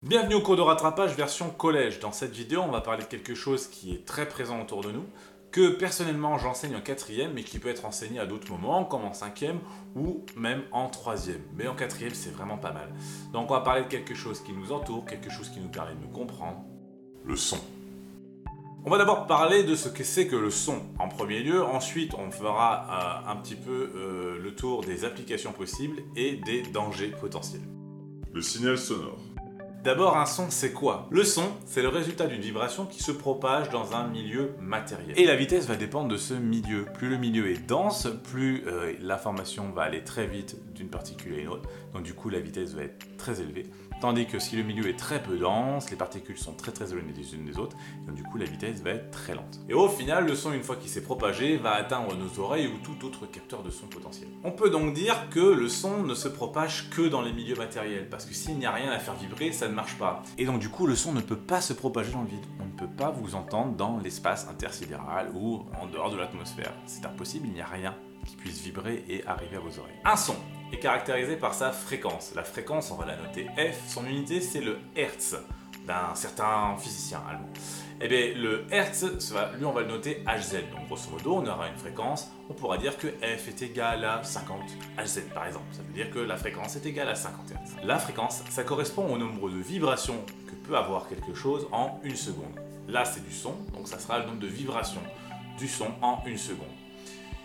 Bienvenue au cours de rattrapage version collège. Dans cette vidéo, on va parler de quelque chose qui est très présent autour de nous, que personnellement j'enseigne en quatrième, mais qui peut être enseigné à d'autres moments, comme en cinquième ou même en troisième. Mais en quatrième, c'est vraiment pas mal. Donc on va parler de quelque chose qui nous entoure, quelque chose qui nous permet de nous comprendre, le son. On va d'abord parler de ce que c'est que le son en premier lieu, ensuite on fera un petit peu le tour des applications possibles et des dangers potentiels. Le signal sonore. D'abord, un son, c'est quoi? Le son, c'est le résultat d'une vibration qui se propage dans un milieu matériel. Et la vitesse va dépendre de ce milieu. Plus le milieu est dense, plus l'information va aller très vite d'une particule à une autre. Donc du coup, la vitesse va être très élevée. Tandis que si le milieu est très peu dense, les particules sont très éloignées des unes des autres, et donc du coup la vitesse va être très lente. Et au final, le son, une fois qu'il s'est propagé, va atteindre nos oreilles ou tout autre capteur de son potentiel. On peut donc dire que le son ne se propage que dans les milieux matériels, parce que s'il n'y a rien à faire vibrer, ça ne marche pas. Et donc du coup, le son ne peut pas se propager dans le vide. On ne peut pas vous entendre dans l'espace intersidéral ou en dehors de l'atmosphère. C'est impossible, il n'y a rien qui puisse vibrer et arriver à vos oreilles. Un son est caractérisé par sa fréquence. La fréquence, on va la noter F. Son unité, c'est le Hertz, d'un certain physicien allemand. Et bien, le Hertz, lui, on va le noter Hz. Donc, grosso modo, on aura une fréquence, on pourra dire que F est égal à 50 Hz, par exemple. Ça veut dire que la fréquence est égale à 50 Hertz. La fréquence, ça correspond au nombre de vibrations que peut avoir quelque chose en une seconde. Là, c'est du son, donc ça sera le nombre de vibrations du son en une seconde.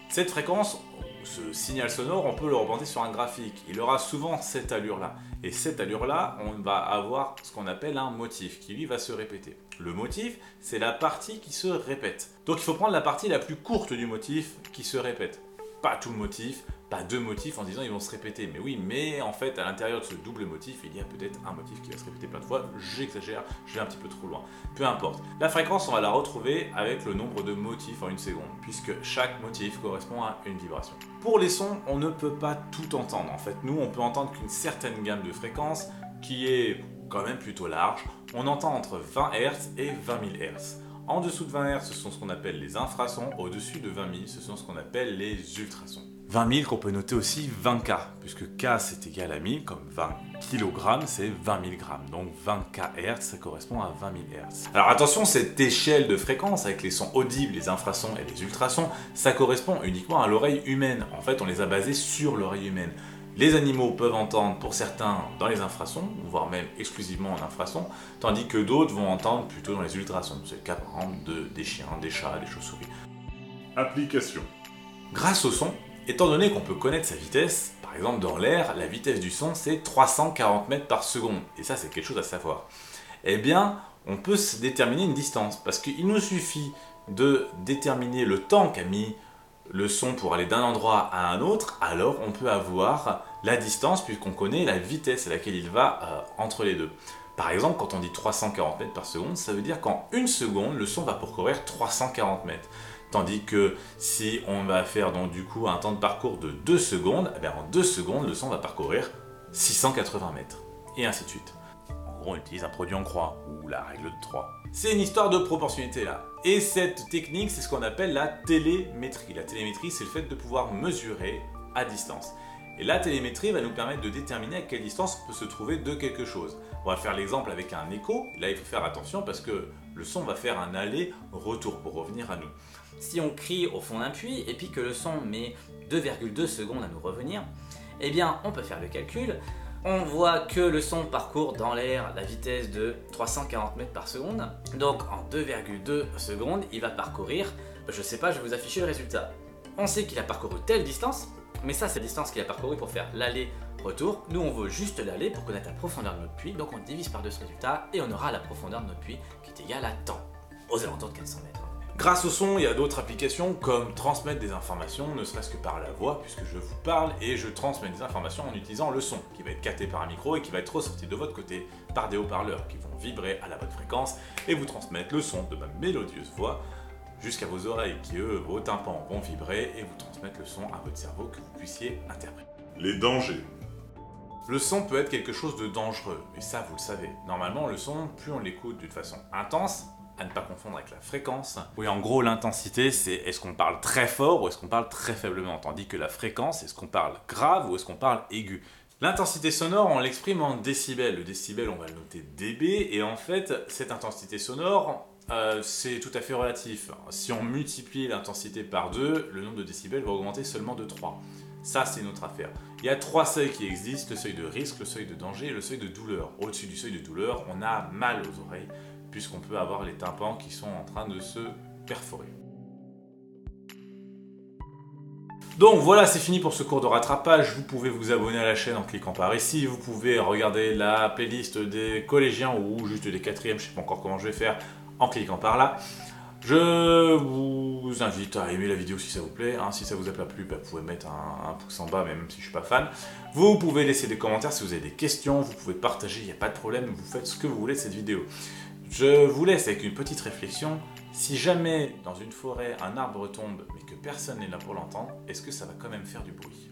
Cette fréquence, ce signal sonore, on peut le représenter sur un graphique. Il aura souvent cette allure-là. Et cette allure-là, on va avoir ce qu'on appelle un motif, qui lui va se répéter. Le motif, c'est la partie qui se répète. Donc il faut prendre la partie la plus courte du motif qui se répète. Pas tout le motif, pas deux motifs en disant ils vont se répéter. Mais oui, mais en fait, à l'intérieur de ce double motif, il y a peut-être un motif qui va se répéter plein de fois. J'exagère, je vais un petit peu trop loin. Peu importe. La fréquence, on va la retrouver avec le nombre de motifs en une seconde, puisque chaque motif correspond à une vibration. Pour les sons, on ne peut pas tout entendre. En fait, nous, on peut entendre qu'une certaine gamme de fréquences qui est quand même plutôt large. On entend entre 20 Hz et 20 000 Hz. En dessous de 20 Hz, ce sont ce qu'on appelle les infrasons. Au-dessus de 20 000, ce sont ce qu'on appelle les ultrasons. 20 000 qu'on peut noter aussi 20 K, puisque K c'est égal à 1000, comme 20 kg c'est 20 000 grammes. Donc 20 kHz, ça correspond à 20 000 Hz. Alors attention, cette échelle de fréquence avec les sons audibles, les infrasons et les ultrasons, ça correspond uniquement à l'oreille humaine. En fait, on les a basés sur l'oreille humaine. Les animaux peuvent entendre pour certains dans les infrasons, voire même exclusivement en infrasons, tandis que d'autres vont entendre plutôt dans les ultrasons. C'est le cas par exemple des chiens, des chats, des chauves-souris. Application. Grâce au son, étant donné qu'on peut connaître sa vitesse, par exemple dans l'air, la vitesse du son c'est 340 mètres par seconde, et ça c'est quelque chose à savoir. Eh bien, on peut se déterminer une distance, parce qu'il nous suffit de déterminer le temps qu'a mis le son pour aller d'un endroit à un autre, alors on peut avoir la distance puisqu'on connaît la vitesse à laquelle il va entre les deux. Par exemple, quand on dit 340 mètres par seconde, ça veut dire qu'en une seconde, le son va parcourir 340 mètres. Tandis que si on va faire donc du coup un temps de parcours de 2 secondes, eh bien en 2 secondes, le son va parcourir 680 mètres. Et ainsi de suite. En gros, on utilise un produit en croix, ou la règle de 3. C'est une histoire de proportionnalité là. Et cette technique, c'est ce qu'on appelle la télémétrie. La télémétrie, c'est le fait de pouvoir mesurer à distance. Et la télémétrie va nous permettre de déterminer à quelle distance on peut se trouver de quelque chose. On va faire l'exemple avec un écho. Là, il faut faire attention parce que le son va faire un aller-retour pour revenir à nous. Si on crie au fond d'un puits et puis que le son met 2,2 secondes à nous revenir, eh bien on peut faire le calcul. On voit que le son parcourt dans l'air la vitesse de 340 mètres par seconde. Donc en 2,2 secondes, il va parcourir, je sais pas, je vais vous afficher le résultat. On sait qu'il a parcouru telle distance, mais ça c'est la distance qu'il a parcouru pour faire l'aller-retour. Nous on veut juste l'aller pour connaître la profondeur de notre puits, donc on divise par 2 ce résultat et on aura la profondeur de notre puits qui est égale à temps, aux alentours de 400 mètres. Grâce au son, il y a d'autres applications comme transmettre des informations, ne serait-ce que par la voix, puisque je vous parle et je transmets des informations en utilisant le son, qui va être capté par un micro et qui va être ressorti de votre côté par des haut-parleurs qui vont vibrer à la bonne fréquence et vous transmettre le son de ma mélodieuse voix jusqu'à vos oreilles qui, eux, vos tympans vont vibrer et vous transmettre le son à votre cerveau que vous puissiez interpréter. Les dangers. Le son peut être quelque chose de dangereux, et ça vous le savez. Normalement, le son, plus on l'écoute d'une façon intense, à ne pas confondre avec la fréquence. Oui, en gros, l'intensité, c'est est-ce qu'on parle très fort ou est-ce qu'on parle très faiblement, tandis que la fréquence, est-ce qu'on parle grave ou est-ce qu'on parle aigu. L'intensité sonore, on l'exprime en décibels. Le décibel, on va le noter dB, et en fait, cette intensité sonore, c'est tout à fait relatif. Si on multiplie l'intensité par 2, le nombre de décibels va augmenter seulement de 3. Ça, c'est une autre affaire. Il y a 3 seuils qui existent, le seuil de risque, le seuil de danger et le seuil de douleur. Au-dessus du seuil de douleur, on a mal aux oreilles, puisqu'on peut avoir les tympans qui sont en train de se perforer. Donc voilà, c'est fini pour ce cours de rattrapage. Vous pouvez vous abonner à la chaîne en cliquant par ici. Vous pouvez regarder la playlist des collégiens ou juste des quatrièmes, je ne sais pas encore comment je vais faire, en cliquant par là. Je vous invite à aimer la vidéo si ça vous plaît. Si ça vous a pas plu, vous pouvez mettre un pouce en bas, même si je ne suis pas fan. Vous pouvez laisser des commentaires si vous avez des questions. Vous pouvez partager, il n'y a pas de problème. Vous faites ce que vous voulez de cette vidéo. Je vous laisse avec une petite réflexion. Si jamais dans une forêt un arbre tombe mais que personne n'est là pour l'entendre, est-ce que ça va quand même faire du bruit ?